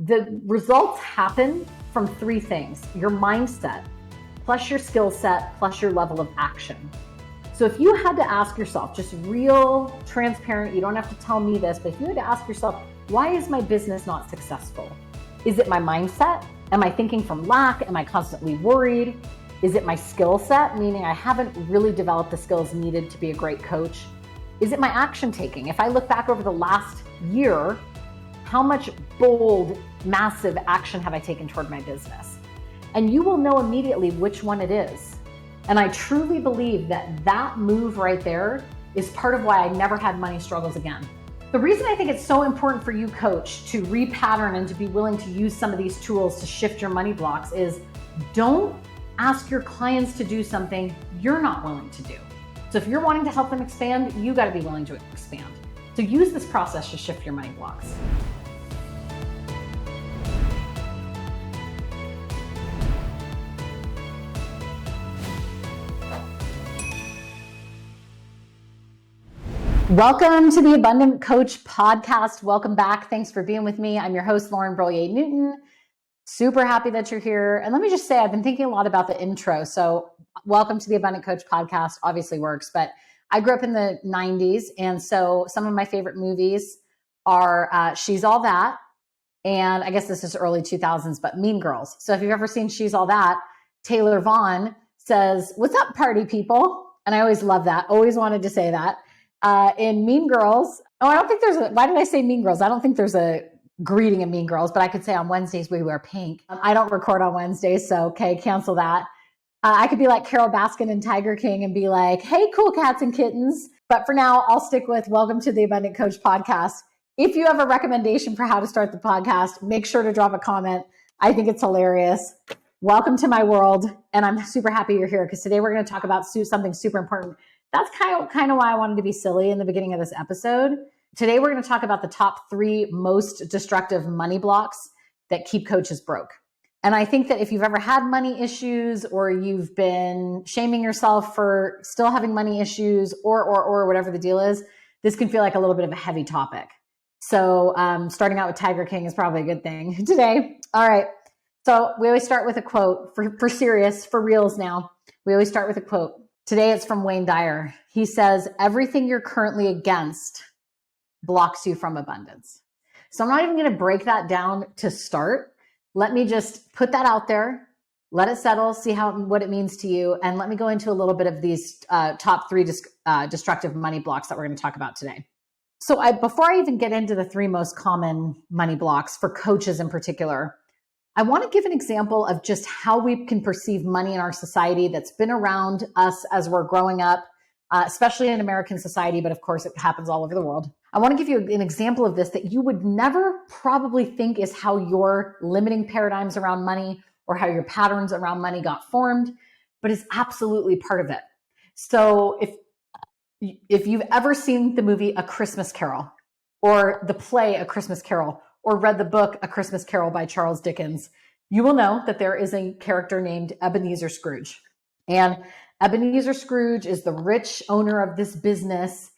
The results happen from three things: your mindset, plus your skill set, plus your level of action. So if you had to ask yourself, just real, transparent, you don't have to tell me this, but if you had to ask yourself, why is my business not successful? Is it my mindset? Am I thinking from lack? Am I constantly worried? Is it my skill set, meaning I haven't really developed the skills needed to be a great coach? Is it my action taking? If I look back over the last year, how much bold, massive action have I taken toward my business? And you will know immediately which one it is. And I truly believe that that move right there is part of why I never had money struggles again. The reason I think it's so important for you, coach, to repattern and to be willing to use some of these tools to shift your money blocks is don't ask your clients to do something you're not willing to do. So if you're wanting to help them expand, you got to be willing to expand. So use this process to shift your money blocks. Welcome to the Abundant Coach podcast. Welcome back. Thanks for being with me. I'm your host, Brollier Newton. Super happy that you're here. And let me just say, I've been thinking a lot about the intro. So welcome to the Abundant Coach podcast obviously works, but I grew up in the 90s. And so some of my favorite movies are She's All That. And I guess this is early 2000s, but Mean Girls. So if you've ever seen She's All That, Taylor Vaughn says, "What's up, party people?" And I always love that. Always wanted to say that. In Mean Girls, I don't think why did I say Mean Girls? I don't think there's a greeting in Mean Girls, but I could say on Wednesdays we wear pink. I don't record on Wednesdays, so okay, cancel that. I could be like Carol Baskin in Tiger King and be like, "Hey, cool cats and kittens." But for now, I'll stick with welcome to the Abundant Coach podcast. If you have a recommendation for how to start the podcast, make sure to drop a comment. I think it's hilarious. Welcome to my world. And I'm super happy you're here because today we're going to talk about something super important. That's kind of why I wanted to be silly in the beginning of this episode. Today, we're going to talk about the top 3 most destructive money blocks that keep coaches broke. And I think that if you've ever had money issues or you've been shaming yourself for still having money issues or whatever the deal is, this can feel like a little bit of a heavy topic. So starting out with Tiger King is probably a good thing today. All right. So we always start with a quote for serious, for reals now. We always start with a quote. Today it's from Wayne Dyer. He says, "Everything you're currently against blocks you from abundance." So I'm not even going to break that down to start. Let me just put that out there, let it settle, see what it means to you. And let me go into a little bit of these top 3 destructive money blocks that we're going to talk about today. So before I even get into the 3 most common money blocks for coaches in particular, I want to give an example of just how we can perceive money in our society that's been around us as we're growing up, especially in American society, but of course it happens all over the world. I want to give you an example of this that you would never probably think is how your limiting paradigms around money or how your patterns around money got formed, but is absolutely part of it. So if you've ever seen the movie A Christmas Carol or the play A Christmas Carol, or read the book A Christmas Carol by Charles Dickens, you will know that there is a character named Ebenezer Scrooge. And Ebenezer Scrooge is the rich owner of this business,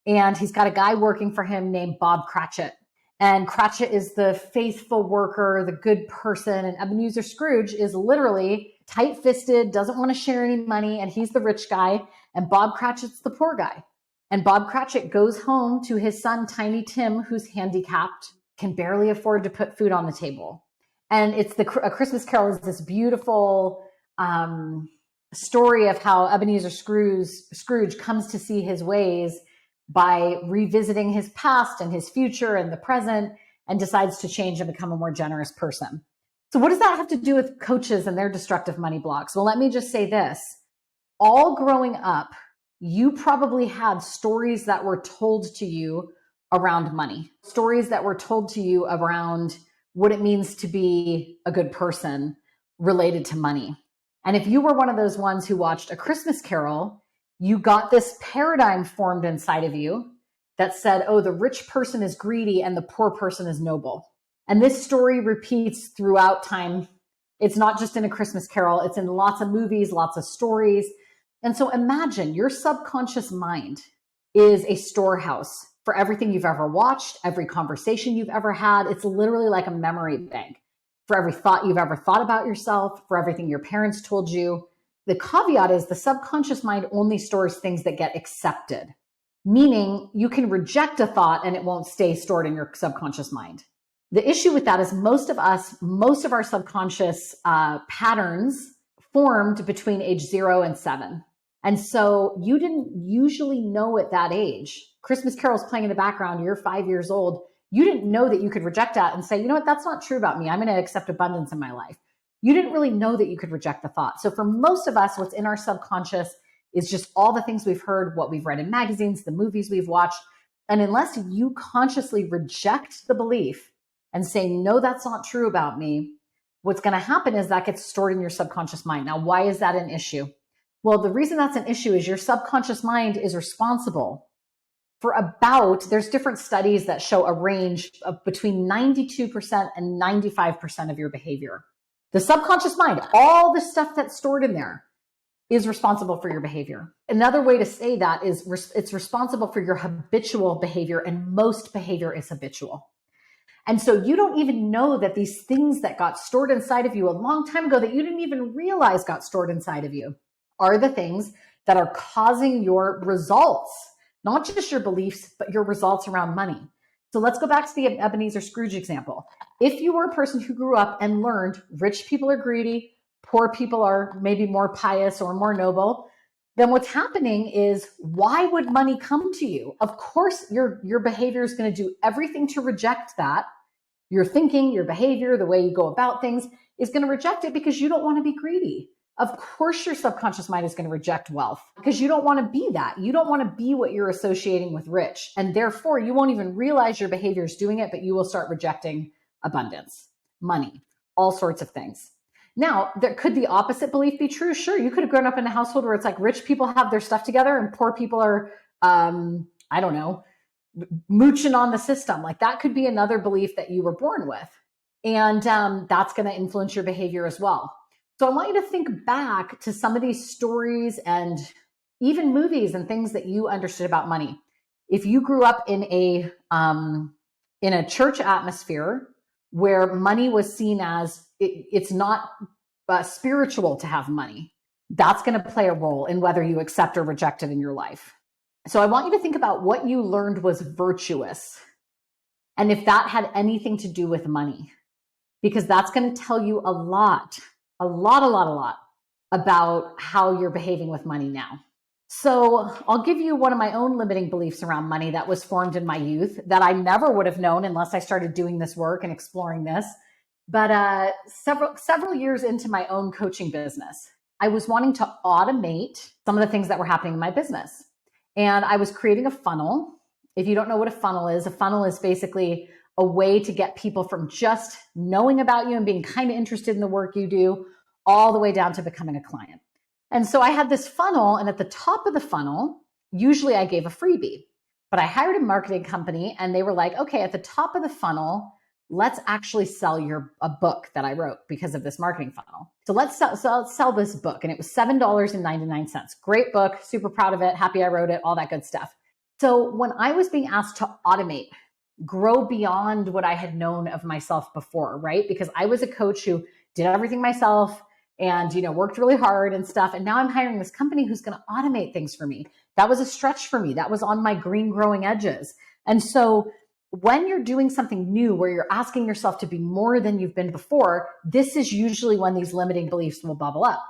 and he's got a guy working for him named Bob Cratchit. And Cratchit is the faithful worker, the good person, and Ebenezer Scrooge is literally tight-fisted, doesn't want to share any money, and he's the rich guy, and Bob Cratchit's the poor guy. And Bob Cratchit goes home to his son, Tiny Tim, who's handicapped, can barely afford to put food on the table. And it's A Christmas Carol is this beautiful story of how Ebenezer Scrooge comes to see his ways by revisiting his past and his future and the present and decides to change and become a more generous person. So what does that have to do with coaches and their destructive money blocks? Well, let me just say this. All growing up, you probably had stories that were told to you around money, stories that were told to you around what it means to be a good person related to money. And if you were one of those ones who watched A Christmas Carol, you got this paradigm formed inside of you that said, oh, the rich person is greedy and the poor person is noble. And this story repeats throughout time. It's not just in A Christmas Carol, it's in lots of movies, lots of stories. And so imagine your subconscious mind is a storehouse for everything you've ever watched, every conversation you've ever had. It's literally like a memory bank for every thought you've ever thought about yourself, for everything your parents told you. The caveat is the subconscious mind only stores things that get accepted, meaning you can reject a thought and it won't stay stored in your subconscious mind. The issue with that is most of our subconscious patterns formed between age 0 and 7. And so you didn't usually know at that age. Christmas carols playing in the background, you're 5 years old. You didn't know that you could reject that and say, you know what, that's not true about me. I'm going to accept abundance in my life. You didn't really know that you could reject the thought. So for most of us, what's in our subconscious is just all the things we've heard, what we've read in magazines, the movies we've watched. And unless you consciously reject the belief and say, no, that's not true about me, what's going to happen is that gets stored in your subconscious mind. Now, why is that an issue? Well, the reason that's an issue is your subconscious mind is responsible for there's different studies that show a range of between 92% and 95% of your behavior. The subconscious mind, all the stuff that's stored in there, is responsible for your behavior. Another way to say that is it's responsible for your habitual behavior, and most behavior is habitual. And so you don't even know that these things that got stored inside of you a long time ago that you didn't even realize got stored inside of you are the things that are causing your results, not just your beliefs, but your results around money. So let's go back to the Ebenezer Scrooge example. If you were a person who grew up and learned rich people are greedy, poor people are maybe more pious or more noble, then what's happening is, why would money come to you? Of course, your behavior is going to do everything to reject that. Your thinking, your behavior, the way you go about things is going to reject it because you don't want to be greedy. Of course, your subconscious mind is going to reject wealth because you don't want to be that. You don't want to be what you're associating with rich. And therefore, you won't even realize your behavior is doing it, but you will start rejecting abundance, money, all sorts of things. Now, could the opposite belief be true? Sure. You could have grown up in a household where it's like rich people have their stuff together and poor people are, I don't know, mooching on the system. Like that could be another belief that you were born with. And that's going to influence your behavior as well. So I want you to think back to some of these stories and even movies and things that you understood about money. If you grew up in a church atmosphere where money was seen as it's not spiritual to have money, that's going to play a role in whether you accept or reject it in your life. So I want you to think about what you learned was virtuous and if that had anything to do with money, because that's going to tell you a lot about how you're behaving with money now. So I'll give you one of my own limiting beliefs around money that was formed in my youth that I never would have known unless I started doing this work and exploring this. But several years into my own coaching business, I was wanting to automate some of the things that were happening in my business. And I was creating a funnel. If you don't know what a funnel is basically a way to get people from just knowing about you and being kind of interested in the work you do all the way down to becoming a client. And so I had this funnel, and at the top of the funnel, usually I gave a freebie, but I hired a marketing company and they were like, okay, at the top of the funnel, let's actually sell a book that I wrote because of this marketing funnel. So let's sell this book. And it was $7.99. Great book, super proud of it, happy I wrote it, all that good stuff. So when I was being asked to automate, grow beyond what I had known of myself before, right? Because I was a coach who did everything myself and, worked really hard and stuff. And now I'm hiring this company who's going to automate things for me. That was a stretch for me. That was on my green growing edges. And so when you're doing something new where you're asking yourself to be more than you've been before, this is usually when these limiting beliefs will bubble up.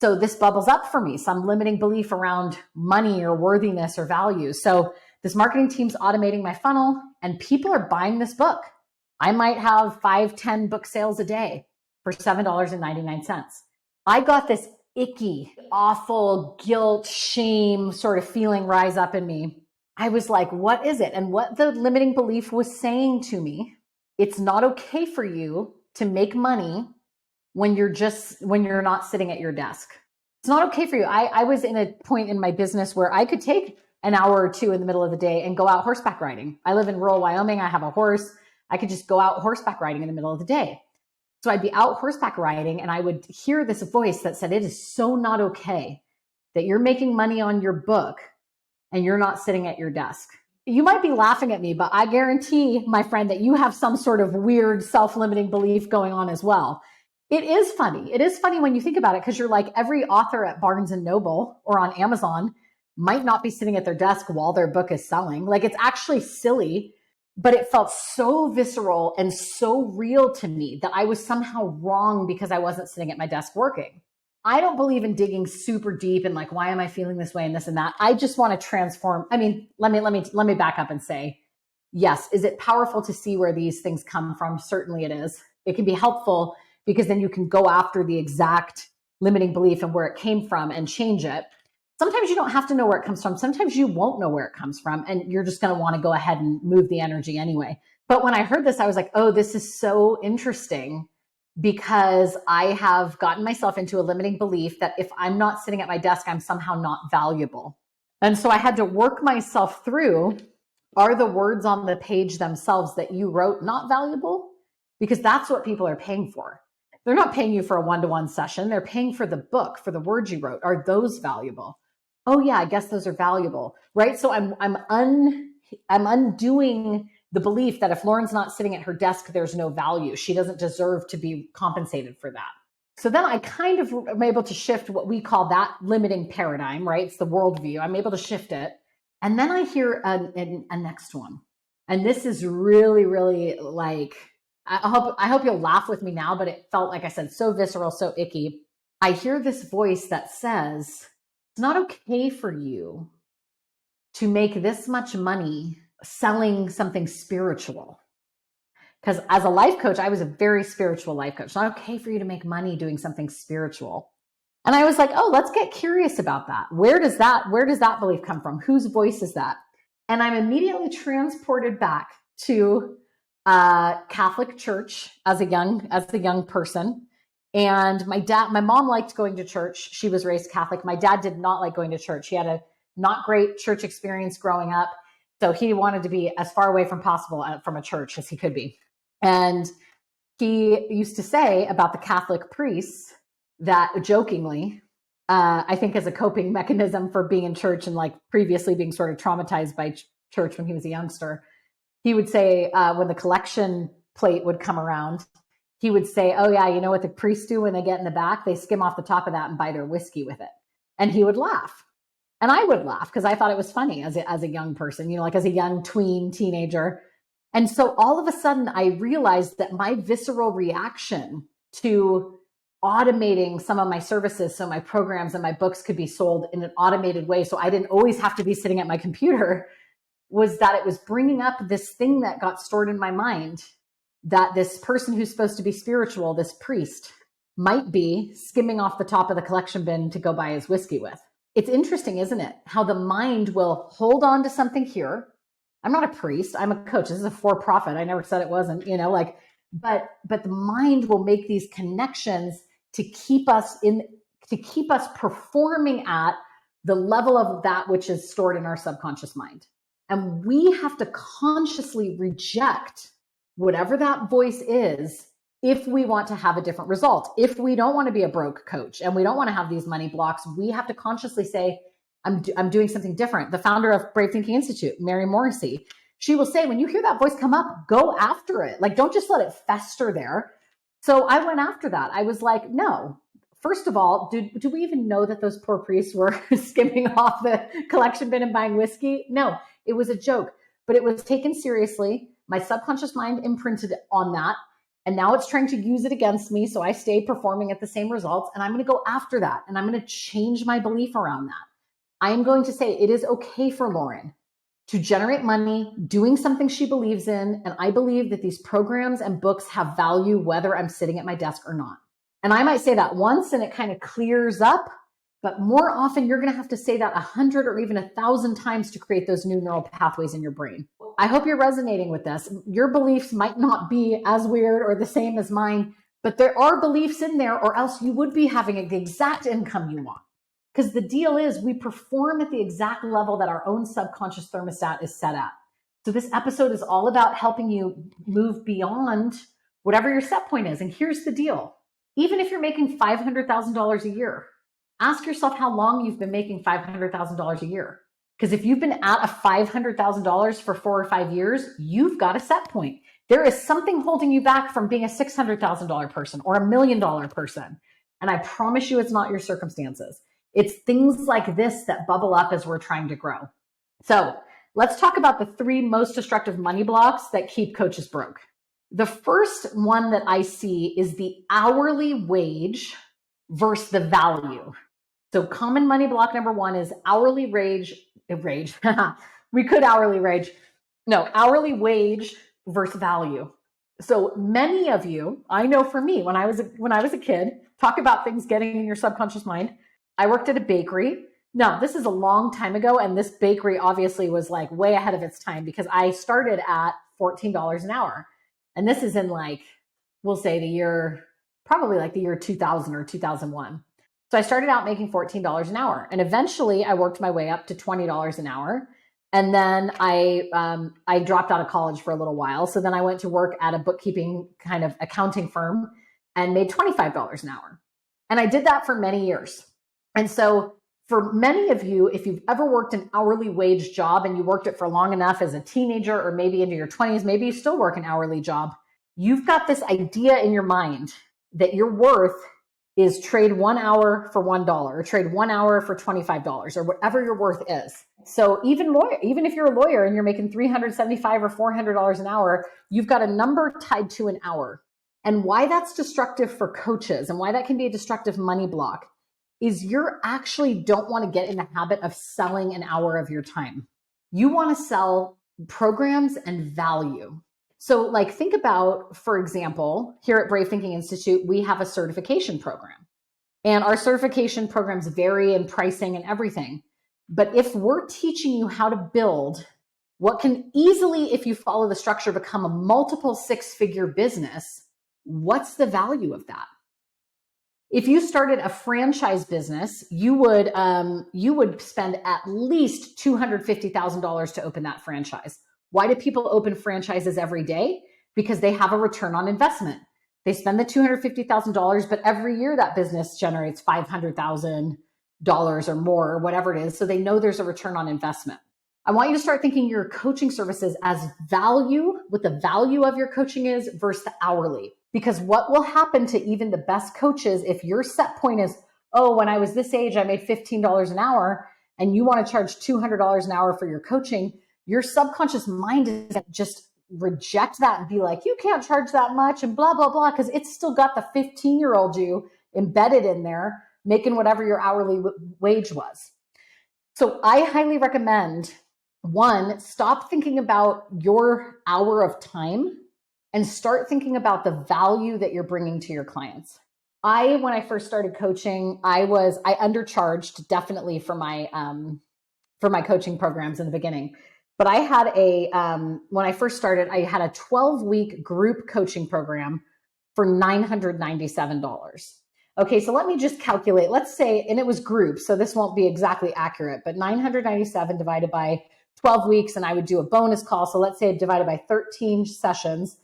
So this bubbles up for me, some limiting belief around money or worthiness or value. So this marketing team's automating my funnel and people are buying this book. I might have 5-10 book sales a day for $7.99. I got this icky, awful guilt, shame sort of feeling rise up in me. I was like, what is it? And what the limiting belief was saying to me, it's not okay for you to make money when you're not sitting at your desk. It's not okay for you. I was in a point in my business where I could take an hour or two in the middle of the day and go out horseback riding. I live in rural Wyoming. I have a horse. I could just go out horseback riding in the middle of the day. So I'd be out horseback riding and I would hear this voice that said, it is so not okay that you're making money on your book and you're not sitting at your desk. you might be laughing at me, but I guarantee, my friend, that you have some sort of weird self-limiting belief going on as well. It is funny. It is funny when you think about it, because you're like, every author at Barnes and Noble or on Amazon might not be sitting at their desk while their book is selling. Like, it's actually silly, but it felt so visceral and so real to me that I was somehow wrong because I wasn't sitting at my desk working. I don't believe in digging super deep and like, why am I feeling this way and this and that? I just want to transform. I mean, let me back up and say, yes, is it powerful to see where these things come from? Certainly it is. It can be helpful because then you can go after the exact limiting belief and where it came from and change it. Sometimes you don't have to know where it comes from. Sometimes you won't know where it comes from, and you're just going to want to go ahead and move the energy anyway. But when I heard this, I was like, oh, this is so interesting, because I have gotten myself into a limiting belief that if I'm not sitting at my desk, I'm somehow not valuable. And so I had to work myself through, are the words on the page themselves that you wrote not valuable? Because that's what people are paying for. They're not paying you for a one-to-one session. They're paying for the book, for the words you wrote. Are those valuable? Oh yeah, I guess those are valuable, right? So I'm undoing the belief that if Lauren's not sitting at her desk, there's no value. She doesn't deserve to be compensated for that. So then I kind of am able to shift what we call that limiting paradigm, right? It's the worldview. I'm able to shift it. And then I hear a next one. And this is really, really like, I hope you'll laugh with me now, but it felt, like I said, so visceral, so icky. I hear this voice that says, it's not okay for you to make this much money selling something spiritual. Because as a life coach, I was a very spiritual life coach. It's not okay for you to make money doing something spiritual. And I was like, oh, let's get curious about that. Where does that belief come from? Whose voice is that? And I'm immediately transported back to Catholic church as a young person. And my mom liked going to church. She was raised Catholic. My dad did not like going to church. He had a not great church experience growing up. So he wanted to be as far away from possible from a church as he could be. And he used to say about the Catholic priests that, jokingly, I think as a coping mechanism for being in church and like previously being sort of traumatized by church when he was a youngster, he would say when the collection plate would come around, he would say, oh yeah, you know what the priests do when they get in the back? They skim off the top of that and buy their whiskey with it. And he would laugh. And I would laugh because I thought it was funny as a young person, you know, like as a young teenager. And so all of a sudden I realized that my visceral reaction to automating some of my services, so my programs and my books could be sold in an automated way, so I didn't always have to be sitting at my computer, was that it was bringing up this thing that got stored in my mind, that this person who's supposed to be spiritual, this priest, might be skimming off the top of the collection bin to go buy his whiskey with. It's interesting, isn't it? How the mind will hold on to something here. I'm not a priest. I'm a coach. This is a for-profit. I never said it wasn't, you know, like, but the mind will make these connections to keep us performing at the level of that which is stored in our subconscious mind. And we have to consciously reject whatever that voice is if we want to have a different result. If we don't want to be a broke coach and we don't want to have these money blocks, we have to consciously say, I'm doing something different. The founder of Brave Thinking Institute, Mary Morrissey, she will say, when you hear that voice come up, go after it. Like, don't just let it fester there. So I went after that. I was like, no. First of all, do we even know that those poor priests were skimming off the collection bin and buying whiskey? No, it was a joke, but it was taken seriously. My subconscious mind imprinted on that. And now it's trying to use it against me. So I stay performing at the same results, and I'm going to go after that. And I'm going to change my belief around that. I am going to say it is okay for Lauren to generate money doing something she believes in. And I believe that these programs and books have value whether I'm sitting at my desk or not. And I might say that once and it kind of clears up, but more often you're going to have to say that 100 or even 1,000 times to create those new neural pathways in your brain. I hope you're resonating with this. Your beliefs might not be as weird or the same as mine, but there are beliefs in there, or else you would be having the exact income you want. Because the deal is we perform at the exact level that our own subconscious thermostat is set at. So this episode is all about helping you move beyond whatever your set point is. And here's the deal. Even if you're making $500,000 a year, ask yourself how long you've been making $500,000 a year. Because if you've been at a $500,000 for 4 or 5 years, you've got a set point. There is something holding you back from being a $600,000 person or $1 million person. And I promise you it's not your circumstances. It's things like this that bubble up as we're trying to grow. So let's talk about the 3 most destructive money blocks that keep coaches broke. The first one that I see is the hourly wage versus the value. So common money block number 1 is hourly wage. We could hourly wage. No, hourly wage versus value. So many of you, I know for me, when I was a kid, talk about things getting in your subconscious mind. I worked at a bakery. Now, this is a long time ago, and this bakery obviously was like way ahead of its time because I started at $14 an hour. And this is in we'll say probably the year 2000 or 2001. So I started out making $14 an hour, and eventually I worked my way up to $20 an hour. And then I dropped out of college for a little while. So then I went to work at a bookkeeping kind of accounting firm and made $25 an hour. And I did that for many years. And so for many of you, if you've ever worked an hourly wage job and you worked it for long enough as a teenager or maybe into your 20s, maybe you still work an hourly job, you've got this idea in your mind that your worth is trade 1 hour for $1 or trade 1 hour for $25 or whatever your worth is. So even if you're a lawyer and you're making $375 or $400 an hour, you've got a number tied to an hour. And why that's destructive for coaches and why that can be a destructive money block is you actually don't want to get in the habit of selling an hour of your time. You want to sell programs and value. So think about, for example, here at Brave Thinking Institute, we have a certification program. And our certification programs vary in pricing and everything. But if we're teaching you how to build what can easily, if you follow the structure, become a multiple 6-figure business, what's the value of that? If you started a franchise business, you would spend at least $250,000 to open that franchise. Why do people open franchises every day? Because they have a return on investment. They spend the $250,000, but every year that business generates $500,000 or more, or whatever it is. So they know there's a return on investment. I want you to start thinking your coaching services as value, what the value of your coaching is versus the hourly. Because what will happen to even the best coaches, if your set point is, oh, when I was this age, I made $15 an hour, and you want to charge $200 an hour for your coaching, your subconscious mind is just reject that and be like, you can't charge that much and blah, blah, blah, because it's still got the 15-year-old you embedded in there, making whatever your hourly wage was. So I highly recommend, 1, stop thinking about your hour of time and start thinking about the value that you're bringing to your clients. When I first started coaching, I undercharged definitely for my coaching programs in the beginning. But I had when I first started, I had a 12-week group coaching program for $997. Okay, so let me just calculate. Let's say, and it was group, so this won't be exactly accurate, but 997 divided by 12 weeks, and I would do a bonus call. So let's say divided by 13 sessions.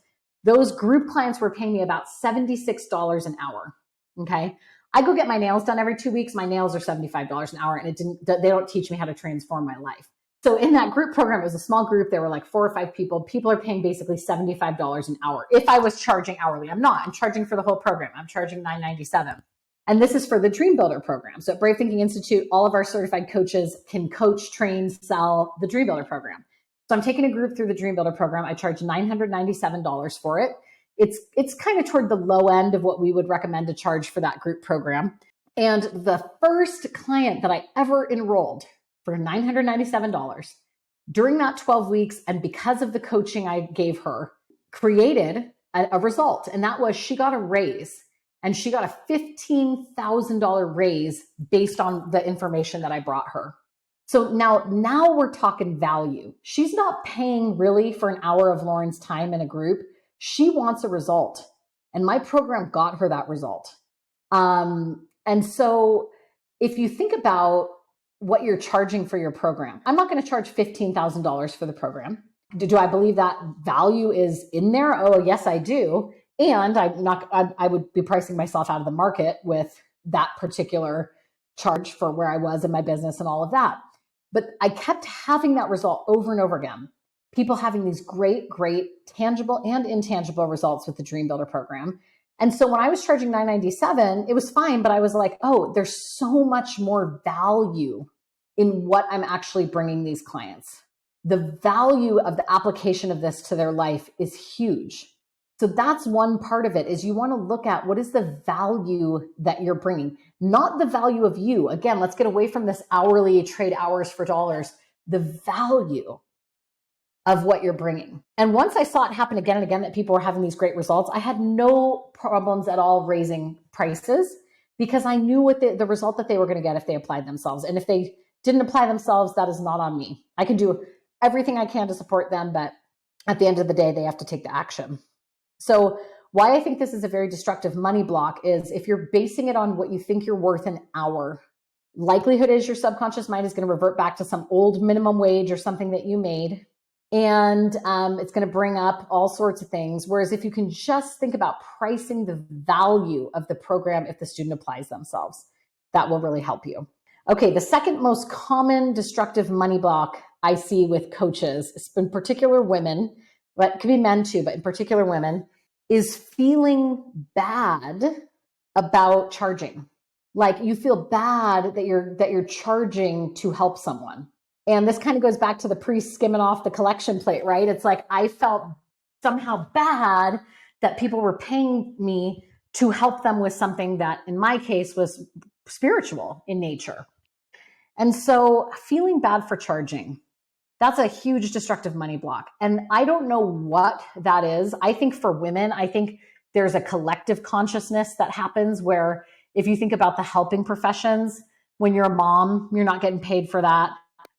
Those group clients were paying me about $76 an hour. Okay. I go get my nails done every 2 weeks. My nails are $75 an hour, and they don't teach me how to transform my life. So in that group program, it was a small group. There were 4 or 5 people. People are paying basically $75 an hour. If I was charging hourly, I'm not. I'm charging for the whole program. I'm charging $997. And this is for the Dream Builder program. So at Brave Thinking Institute, all of our certified coaches can coach, train, sell the Dream Builder program. So I'm taking a group through the Dream Builder program. I charge $997 for it. It's kind of toward the low end of what we would recommend to charge for that group program. And the first client that I ever enrolled for $997 during that 12 weeks, and because of the coaching I gave her, created a result. And that was, she got a raise, and she got a $15,000 raise based on the information that I brought her. So now we're talking value. She's not paying really for an hour of Lauren's time in a group. She wants a result. And my program got her that result. And so if you think about what you're charging for your program, I'm not going to charge $15,000 for the program. Do I believe that value is in there? Oh, yes, I do. And I would be pricing myself out of the market with that particular charge for where I was in my business and all of that. But I kept having that result over and over again. People having these great, great tangible and intangible results with the Dream Builder program. And so when I was charging $997, it was fine, but I was like, oh, there's so much more value in what I'm actually bringing these clients. The value of the application of this to their life is huge. So that's one part of it, is you want to look at what is the value that you're bringing, not the value of you. Again, let's get away from this hourly trade hours for dollars, the value of what you're bringing. And once I saw it happen again and again, that people were having these great results, I had no problems at all raising prices, because I knew what the result that they were going to get if they applied themselves. And if they didn't apply themselves, that is not on me. I can do everything I can to support them, but at the end of the day, they have to take the action. So why I think this is a very destructive money block is if you're basing it on what you think you're worth an hour, likelihood is your subconscious mind is going to revert back to some old minimum wage or something that you made. And it's going to bring up all sorts of things. Whereas if you can just think about pricing the value of the program if the student applies themselves, that will really help you. Okay, the second most common destructive money block I see with coaches, in particular women, but it could be men too, but in particular women, is feeling bad about charging. Like you feel bad that you're charging to help someone. And this kind of goes back to the priest skimming off the collection plate, right? It's like I felt somehow bad that people were paying me to help them with something that in my case was spiritual in nature. And so feeling bad for charging, that's a huge destructive money block. And I don't know what that is. I think for women, I think there's a collective consciousness that happens where if you think about the helping professions, when you're a mom, you're not getting paid for that.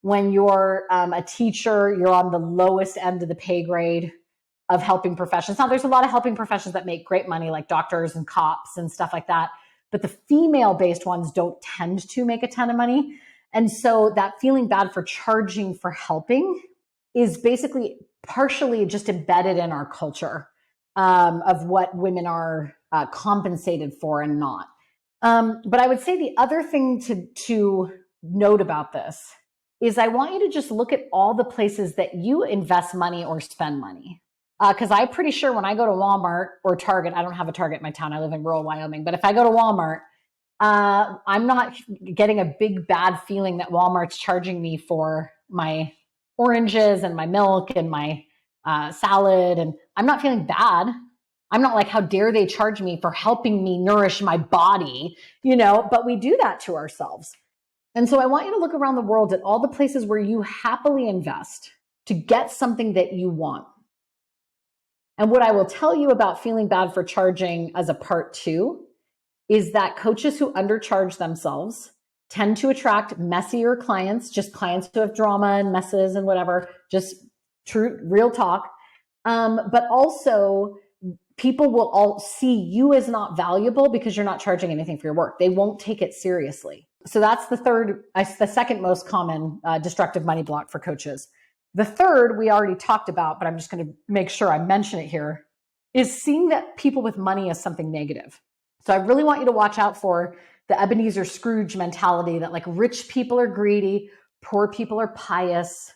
When you're a teacher, you're on the lowest end of the pay grade of helping professions. Now, there's a lot of helping professions that make great money, like doctors and cops and stuff like that. But the female-based ones don't tend to make a ton of money. And so that feeling bad for charging for helping is basically partially just embedded in our culture of what women are compensated for and not. But I would say the other thing to note about this is I want you to just look at all the places that you invest money or spend money. Because I'm pretty sure when I go to Walmart or Target, I don't have a Target in my town, I live in rural Wyoming, but if I go to Walmart, I'm not getting a big bad feeling that Walmart's charging me for my oranges and my milk and my salad. And I'm not feeling bad. I'm not like, how dare they charge me for helping me nourish my body, but we do that to ourselves. And so I want you to look around the world at all the places where you happily invest to get something that you want. And what I will tell you about feeling bad for charging as a part two is that coaches who undercharge themselves tend to attract messier clients, just clients who have drama and messes and whatever, just true, real talk. But also people will all see you as not valuable because you're not charging anything for your work. They won't take it seriously. So that's the second most common destructive money block for coaches. The third we already talked about, but I'm just going to make sure I mention it here, is seeing that people with money as something negative. So I really want you to watch out for the Ebenezer Scrooge mentality that like rich people are greedy, poor people are pious.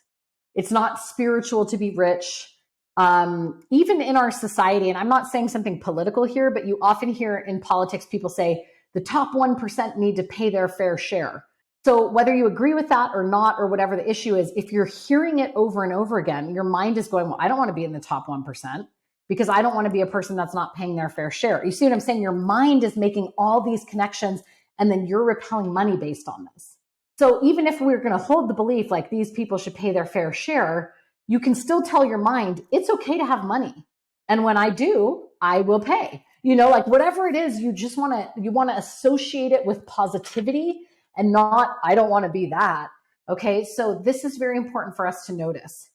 It's not spiritual to be rich. Even in our society, and I'm not saying something political here, but you often hear in politics, people say the top 1% need to pay their fair share. So whether you agree with that or not, or whatever the issue is, if you're hearing it over and over again, your mind is going, well, I don't want to be in the top 1% because I don't want to be a person that's not paying their fair share. You see what I'm saying? Your mind is making all these connections and then you're repelling money based on this. So even if we're going to hold the belief like these people should pay their fair share, you can still tell your mind, it's okay to have money. And when I do, I will pay. Like whatever it is, you want to associate it with positivity and not, I don't want to be that. Okay. So this is very important for us to notice.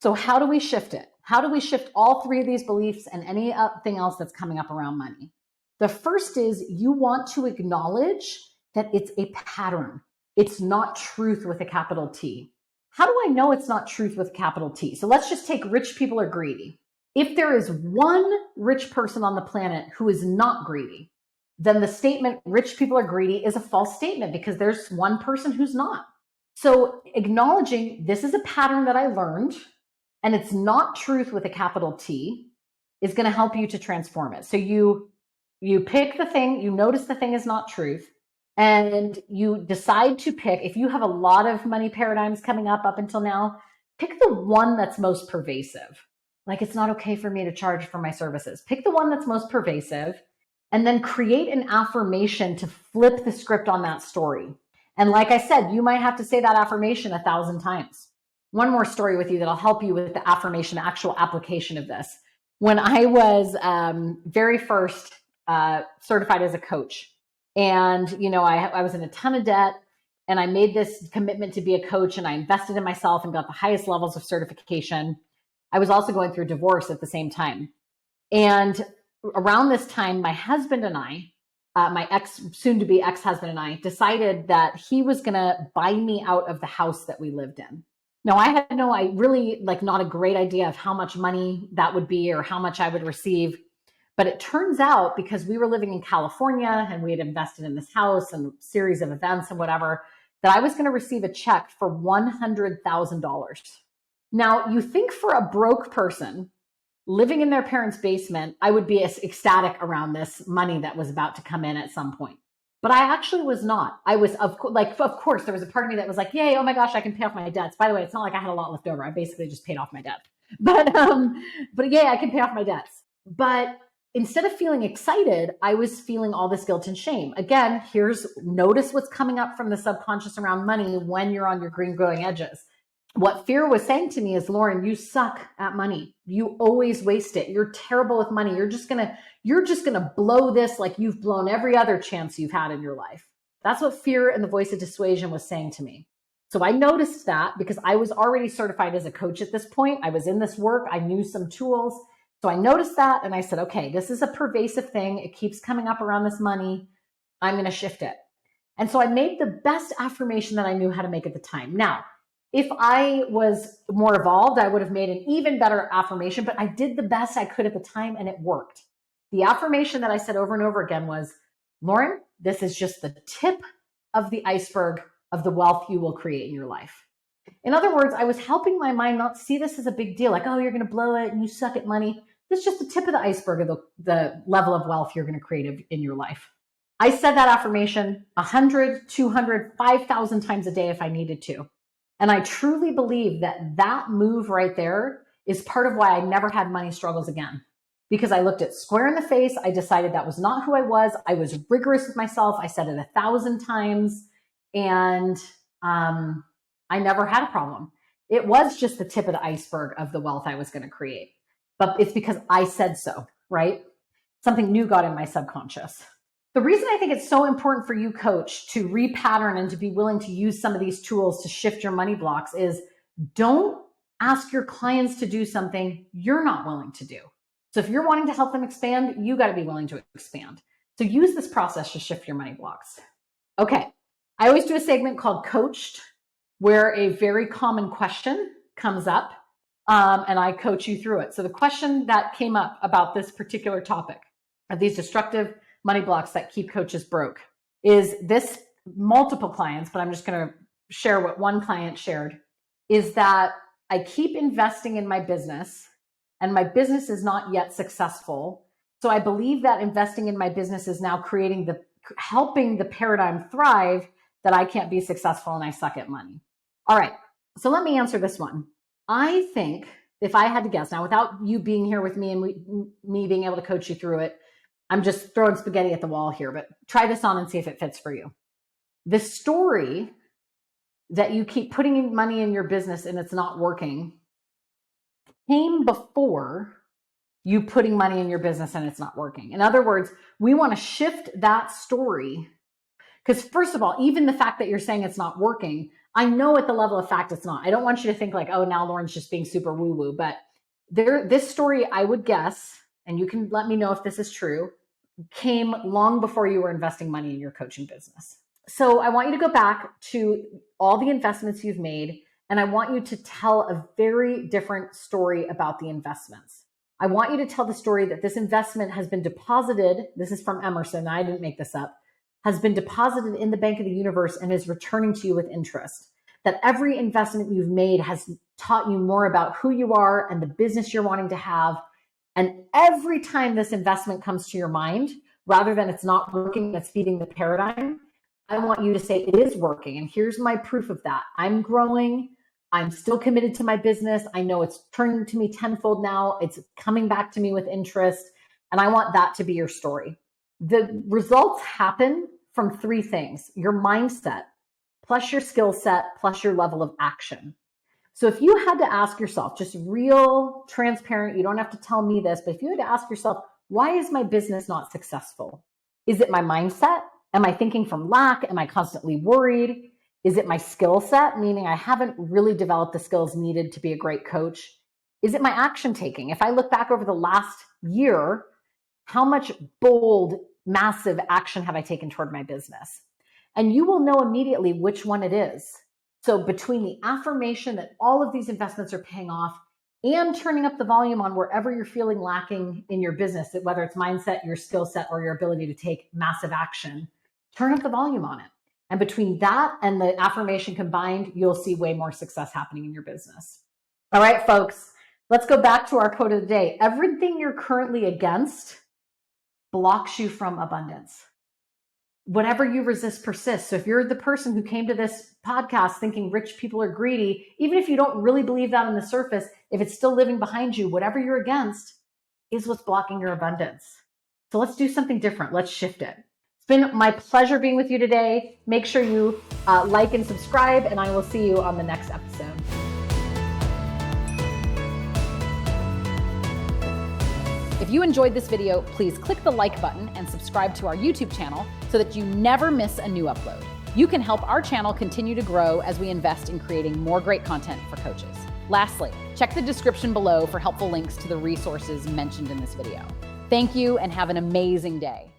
So how do we shift it? How do we shift all three of these beliefs and anything else that's coming up around money? The first is you want to acknowledge that it's a pattern. It's not truth with a capital T. How do I know it's not truth with a capital T? So let's just take rich people are greedy. If there is one rich person on the planet who is not greedy, then the statement rich people are greedy is a false statement because there's one person who's not. So acknowledging this is a pattern that I learned and it's not truth with a capital T is going to help you to transform it. So you pick the thing, you notice the thing is not truth, and you decide to pick, if you have a lot of money paradigms coming up until now, pick the one that's most pervasive. Like, it's not okay for me to charge for my services. Pick the one that's most pervasive and then create an affirmation to flip the script on that story. And like I said, you might have to say that affirmation 1,000 times. One more story with you that'll help you with the affirmation, the actual application of this. When I was very first certified as a coach, and I was in a ton of debt, and I made this commitment to be a coach, and I invested in myself and got the highest levels of certification. I was also going through divorce at the same time. And around this time, my husband and I, my soon-to-be ex-husband and I, decided that he was going to buy me out of the house that we lived in. Now, I really not a great idea of how much money that would be or how much I would receive. But it turns out, because we were living in California and we had invested in this house and a series of events and whatever, that I was going to receive a check for $100,000. Now, you think for a broke person living in their parents' basement, I would be ecstatic around this money that was about to come in at some point. But I actually was not. I was, of course, there was a part of me that was like, yay, oh my gosh, I can pay off my debts. By the way, it's not like I had a lot left over. I basically just paid off my debt. But yay, I can pay off my debts. But instead of feeling excited, I was feeling all this guilt and shame. Again, notice what's coming up from the subconscious around money when you're on your green growing edges. What fear was saying to me is, Lauren, you suck at money. You always waste it. You're terrible with money. You're just gonna blow this like you've blown every other chance you've had in your life. That's what fear and the voice of dissuasion was saying to me. So I noticed that because I was already certified as a coach at this point. I was in this work. I knew some tools. So I noticed that and I said, okay, this is a pervasive thing. It keeps coming up around this money. I'm going to shift it. And so I made the best affirmation that I knew how to make at the time. Now, if I was more evolved, I would have made an even better affirmation, but I did the best I could at the time and it worked. The affirmation that I said over and over again was, Lauren, this is just the tip of the iceberg of the wealth you will create in your life. In other words, I was helping my mind not see this as a big deal, like, oh, you're going to blow it and you suck at money. This is just the tip of the iceberg of the level of wealth you're going to create in your life. I said that affirmation 100, 200, 5,000 times a day if I needed to. And I truly believe that move right there is part of why I never had money struggles again. Because I looked it square in the face. I decided that was not who I was. I was rigorous with myself. I said it 1,000 times. And I never had a problem. It was just the tip of the iceberg of the wealth I was going to create. But it's because I said so, right? Something new got in my subconscious. The reason I think it's so important for you, coach, to repattern and to be willing to use some of these tools to shift your money blocks is don't ask your clients to do something you're not willing to do. So if you're wanting to help them expand, you got to be willing to expand. So use this process to shift your money blocks. Okay. I always do a segment called Coached, where a very common question comes up, and I coach you through it. So the question that came up about this particular topic of these destructive money blocks that keep coaches broke is this: multiple clients, but I'm just going to share what one client shared, is that I keep investing in my business and my business is not yet successful. So I believe that investing in my business is now helping the paradigm thrive, that I can't be successful and I suck at money. All right. So let me answer this one. I think if I had to guess now, without you being here with me and me being able to coach you through it, I'm just throwing spaghetti at the wall here, but try this on and see if it fits for you. The story that you keep putting money in your business and it's not working came before you putting money in your business and it's not working. In other words, we want to shift that story, because first of all, even the fact that you're saying it's not working, I know at the level of fact it's not. I don't want you to think like, oh, now Lauren's just being super woo-woo, but this story, I would guess, and you can let me know if this is true, came long before you were investing money in your coaching business. So I want you to go back to all the investments you've made, and I want you to tell a very different story about the investments. I want you to tell the story that this investment has been deposited, this is from Emerson, I didn't make this up, has been deposited in the bank of the universe and is returning to you with interest. that every investment you've made has taught you more about who you are and the business you're wanting to have. And every time this investment comes to your mind, rather than it's not working, it's feeding the paradigm, I want you to say it is working. And here's my proof of that. I'm growing. I'm still committed to my business. I know it's turning to me tenfold now. It's coming back to me with interest. And I want that to be your story. The results happen from three things: your mindset, plus your skill set, plus your level of action. So if you had to ask yourself, just real transparent, you don't have to tell me this, but if you had to ask yourself, why is my business not successful? Is it my mindset? Am I thinking from lack? Am I constantly worried? Is it my skill set, meaning I haven't really developed the skills needed to be a great coach? Is it my action taking? If I look back over the last year, how much bold, massive action have I taken toward my business? And you will know immediately which one it is. So between the affirmation that all of these investments are paying off and turning up the volume on wherever you're feeling lacking in your business, whether it's mindset, your skill set, or your ability to take massive action, turn up the volume on it. And between that and the affirmation combined, you'll see way more success happening in your business. All right, folks, let's go back to our quote of the day. Everything you're currently against blocks you from abundance. Whatever you resist persists. So if you're the person who came to this podcast thinking rich people are greedy, even if you don't really believe that on the surface, if it's still living behind you, whatever you're against is what's blocking your abundance. So let's do something different. Let's shift it. It's been my pleasure being with you today. Make sure you like and subscribe, and I will see you on the next episode. If you enjoyed this video, please click the like button and subscribe to our YouTube channel so that you never miss a new upload. You can help our channel continue to grow as we invest in creating more great content for coaches. Lastly, check the description below for helpful links to the resources mentioned in this video. Thank you and have an amazing day.